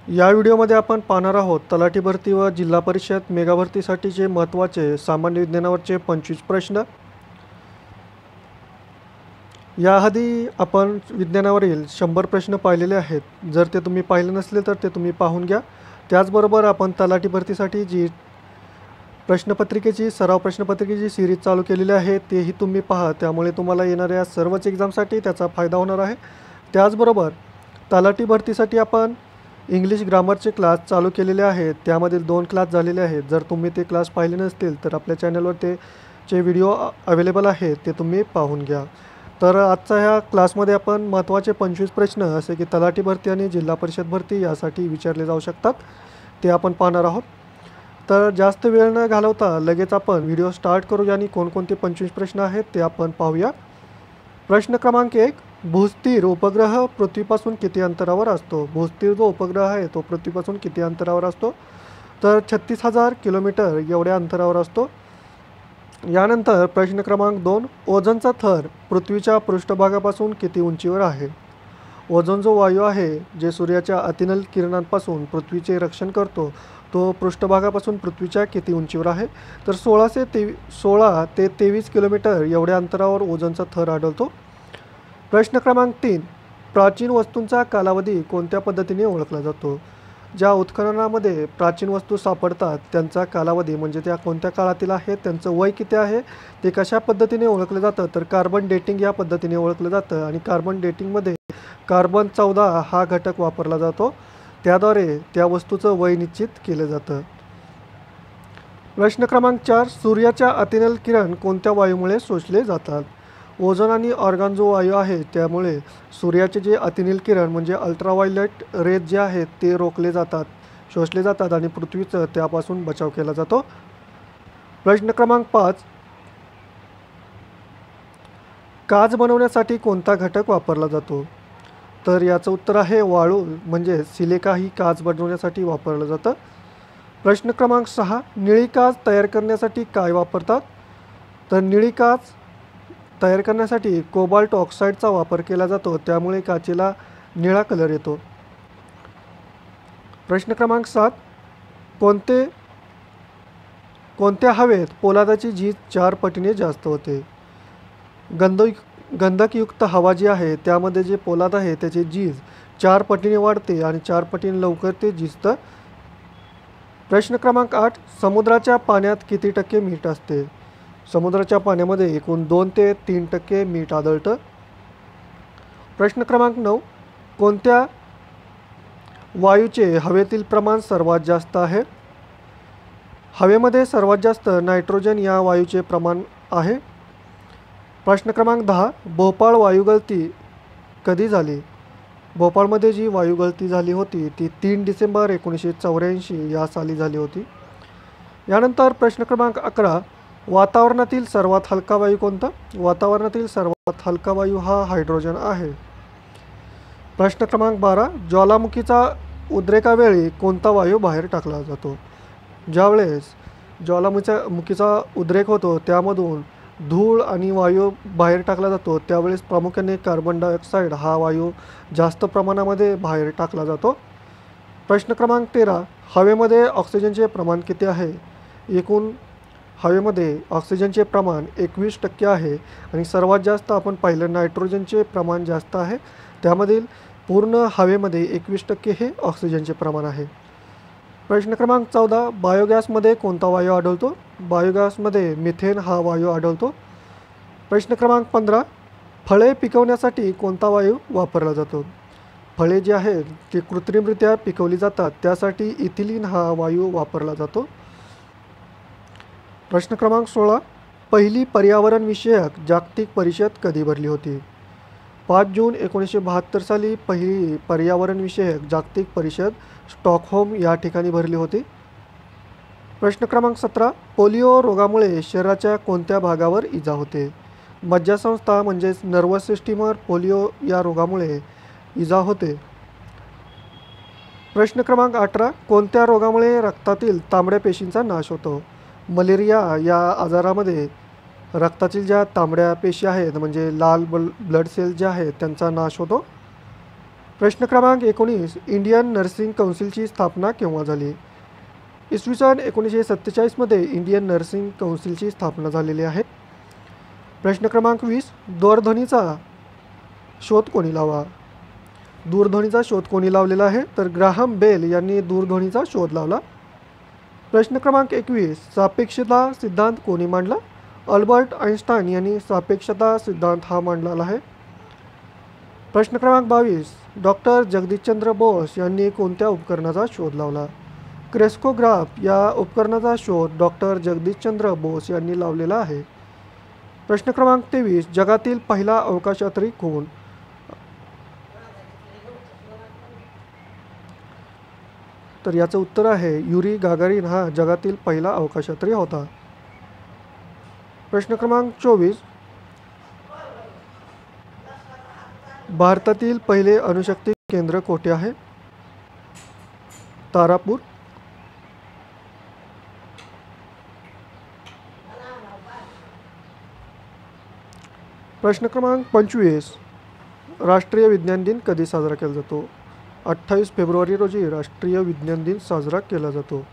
या व्हिडिओमध्ये आपण पाहणार आहोत तलाठी भरती व जिल्हा परिषद मेगा भरतीसाठीचे महत्त्वाचे सामान्य विज्ञानावरचे 25 प्रश्न। याआधी आपण विज्ञानावरील 100 प्रश्न पाहिलेले आहेत। जर ते तुम्ही पाहिले नसले तर ते तुम्ही पाहून घ्या। त्याचबरोबर आपण तलाठी भरतीसाठी जी प्रश्नपत्रिकेची सराव प्रश्नपत्रिकेची सीरीज चालू केलेली आहे तेही तुम्ही पहा, त्यामुळे तुम्हाला येणाऱ्या सर्वच एक्झामसाठी त्याचा फायदा होणार आहे। त्याचबरोबर तलाठी भरतीसाठी आपण इंग्लिश ग्रामरचे क्लास चालू केलेले आहेत, त्यामधील 2 क्लास झालेले आहेत। जर तुम्ही ते क्लास पाहिले नसतील तर आपल्या चॅनलवर त्याचे व्हिडिओ अवेलेबल आहेत, ते तुम्ही पाहून घ्या। तर आजच्या ह्या क्लासमध्ये आपण महत्त्वाचे 25 प्रश्न असे की तलाठी भरती आणि जिल्हा परिषद भरती यासाठी विचारले जाऊ शकतात ते आपण पाहणार आहोत। तर जास्त वेळ न घालवता लगेच आपण व्हिडिओ स्टार्ट करूया आणि कोणकोणते 25 प्रश्न आहेत ते आपण पाहूया। प्रश्न क्रमांक 1, भूस्थिर उपग्रह पृथ्वीपासून किती अंतरावर असतो? भूस्थिर जो उपग्रह आहे तो पृथ्वीपासून किती अंतरावर असतो? तर 36,000 किलोमीटर एवढ्या अंतरावर असतो। यानंतर प्रश्न क्रमांक 2, ओझोनचा थर पृथ्वीच्या पृष्ठभागापासून किती उंचीवर आहे? ओझोन जो वायू आहे जे सूर्याच्या अतिनील किरणांपासून पृथ्वीचे रक्षण करतो तो पृष्ठभागापासून पृथ्वीच्या किती उंचीवर आहे? तर 16 ते 23 किलोमीटर एवढ्या अंतरावर ओझोनचा थर आढळतो। प्रश्न क्रमांक 3, प्राचीन वस्तूंचा कालावधी कोणत्या पद्धतीने ओळखला जातो? ज्या उत्खननामध्ये प्राचीन वस्तू सापडतात त्यांचा कालावधी म्हणजे त्या कोणत्या काळातील आहेत, त्यांचं वय किती आहे, ते कशा पद्धतीने ओळखलं जातं? तर कार्बन डेटिंग या पद्धतीने ओळखलं जातं आणि कार्बन डेटिंगमध्ये कार्बन 14 हा घटक वापरला जातो, त्याद्वारे त्या वस्तूचं वय निश्चित केलं जातं। प्रश्न क्रमांक 4, सूर्याच्या अतिनील किरण कोणत्या वायूमुळे शोषले जातात? ओझोन आणि ऑर्गॉन जो वायू आहे त्यामुळे सूर्याचे जे अतिनील किरण म्हणजे अल्ट्राव्हायोलेट रेज जे आहेत ते रोखले जातात, शोषले जातात आणि पृथ्वीचं त्यापासून बचाव केला जातो। प्रश्न क्रमांक 5, काच बनवण्यासाठी कोणता घटक वापरला जातो? तर याचं उत्तर आहे वाळू म्हणजे सिलिका ही काच बनवण्यासाठी वापरलं जातं। प्रश्न क्रमांक 6, निळी काच तयार करण्यासाठी काय वापरतात? तर निळी काच तयार करण्यासाठी कोबाल्ट ऑक्साईडचा वापर केला जातो, त्यामुळे काचेला निळा कलर येतो। प्रश्न क्रमांक 7, कोणत्या हवेत पोलादाची झीज 4 पटीने जास्त होते? गंधकयुक्त हवा जी आहे त्यामध्ये जे पोलाद आहे त्याची झीज 4 पटीने वाढते आणि 4 पटीने लवकर ते झिजतं। प्रश्न क्रमांक 8, समुद्राच्या पाण्यात किती टक्के मीठ असते? समुद्राच्या पाण्यामध्ये एकूण 2 ते 3% मीठ आढळतं। प्रश्न क्रमांक 9, कोणत्या वायूचे हवेतील प्रमाण सर्वात जास्त आहे? हवेमध्ये सर्वात जास्त नायट्रोजन या वायूचे प्रमाण आहे। प्रश्न क्रमांक 10, भोपाळ वायुगळती कधी झाली? भोपाळमध्ये जी वायुगळती झाली होती ती 3 डिसेंबर 1984 या साली झाली होती। यानंतर प्रश्न क्रमांक 11, वातावरणातील सर्वात हलका वायू कोणता? वातावरणातील सर्वात हलका वायू हा हायड्रोजन आहे। प्रश्न क्रमांक 12, ज्वालामुखीचा उद्रेकावेळी कोणता वायू बाहेर टाकला जातो? ज्यावेळेस ज्वालामुखीचा उद्रेक होतो त्यामधून धूळ आणि वायू बाहेर टाकला जातो, त्यावेळेस प्रामुख्याने कार्बन डायऑक्साईड हा वायू जास्त प्रमाणामध्ये बाहेर टाकला जातो। प्रश्न क्रमांक 13, हवेमध्ये ऑक्सिजनचे प्रमाण किती आहे? एकूण हवेमध्ये ऑक्सिजनचे प्रमाण 21% आहे आणि सर्वात जास्त आपण पाहिलं नायट्रोजनचे प्रमाण जास्त आहे, त्यामधील पूर्ण हवेमध्ये 21% हे ऑक्सिजनचे प्रमाण आहे। प्रश्न क्रमांक 14, बायोगॅसमध्ये कोणता वायू आढळतो? बायोगॅसमध्ये मिथेन हा वायू आढळतो। प्रश्न क्रमांक 15, फळे पिकवण्यासाठी कोणता वायू वापरला जातो? फळे जी आहेत ती कृत्रिमरित्या पिकवली जातात, त्यासाठी इथिलीन हा वायू वापरला जातो। प्रश्न क्रमांक 16, पहिली पर्यावरण विषयक जागतिक परिषद कधी भरली होती? 5 जून 1972 साली पहिली पर्यावरण विषयक जागतिक परिषद स्टॉकहोम या ठिकाणी भरली होती। प्रश्न क्रमांक 17, पोलिओ रोगामुळे शरीराच्या कोणत्या भागावर इजा होते? मज्जासंस्था म्हणजेच नर्वस सिस्टीमवर पोलिओ या रोगामुळे इजा होते। प्रश्न क्रमांक 18, कोणत्या रोगामुळे रक्तातील तांबड्या पेशींचा नाश होतो? मलेरिया या आजारामध्ये रक्तातील ज्या तांबड्या पेशी आहेत म्हणजे लाल ब्लड सेल ज्या आहेत त्यांचा नाश होतो। प्रश्न क्रमांक 19. इंडियन नर्सिंग कौन्सिलची स्थापना केव्हा झाली? इसवी सन 1947मध्ये इंडियन नर्सिंग कौन्सिलची स्थापना झालेली आहे. प्रश्न क्रमांक 20. दूरध्वनीचा शोध कोणी लावला? दूरध्वनीचा शोध कोणी लावलेला आहे? तर ग्राहम बेल यांनी दूरध्वनीचा शोध लावला. प्रश्न क्रमांक 21. सापेक्षता सिद्धांत कोणी मांडला? अल्बर्ट आइन्स्टाईन यांनी सापेक्षता सिद्धांत हा मांडलेला आहे. प्रश्न क्रमांक 22. डॉक्टर जगदीशचंद्र बोस यांनी कोणत्या उपकरणाचा शोध लावला? क्रेस्कोग्राफ या उपकरणाचा शोध डॉक्टर जगदीशचंद्र बोस यांनी लावलेला आहे. प्रश्न क्रमांक 23. जगातील पहिला अवकाशयात्री कोण? तर याचं उत्तर आहे युरी गागारिन हा जगातील पहिला अवकाशयात्री होता. प्रश्न क्रमांक 24. भारतातील पहिले अणुशक्ती केंद्र कोठे आहे? तारापूर. प्रश्न क्रमांक 25. राष्ट्रीय विज्ञान दिन कधी साजरा केला जातो? 28 फेब्रुवारी रोजी राष्ट्रीय विज्ञान दिन साजरा केला जातो.